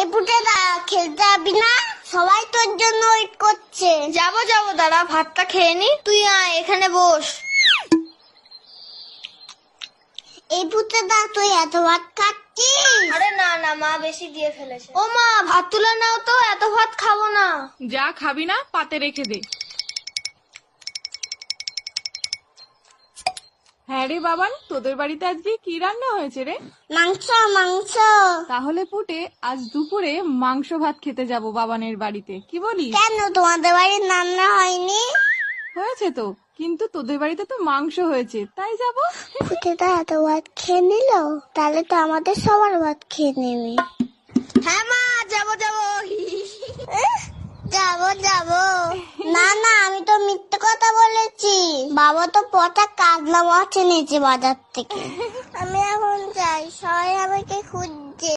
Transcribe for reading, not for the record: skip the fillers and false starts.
এই পুটেদা খেলতে যাবি না? সবাই তোর জন্য ওয়েট করছে। যাবো দাঁড়া, ভাতটা খেয়ে নি। তুই আয়, এখানে বস। এই পুটেদা তুই এত ভাত খাচ্ছিস? আরে না মা বেশি দিয়ে ফেলেছে। ও মা, ভাত তুলে নাও তো, এত ভাত খাবো না। যা খাবি না পাতে রেখে দে। হ্যাঁ রে বাবান, তোদের বাড়িতে আজকে কি রান্না হয়েছে রে? মাংস মাংস। তাহলে পুটে আজ দুপুরে মাংস ভাত খেতে যাব বাবানের বাড়িতে, কি বলিস? কেন তোমাদের বাড়ির রান্না হয়নি? হয়েছে তো, কিন্তু তোদের বাড়িতে তো মাংস হয়েছে, তাই যাব। পুটেদা এত ভাত খেয়ে নিল, তাহলে তো আমাদের সবার ভাত খেয়ে নেবে। হ্যাঁ মা, যাবো যাবো। না আমি তো মিথ্যে কথা বলেছি। বাবা তো পচা কাজলা মাছ এনেছে বাজার থেকে। আমি এখন যাই, সবাই আমাকে খুঁজছে।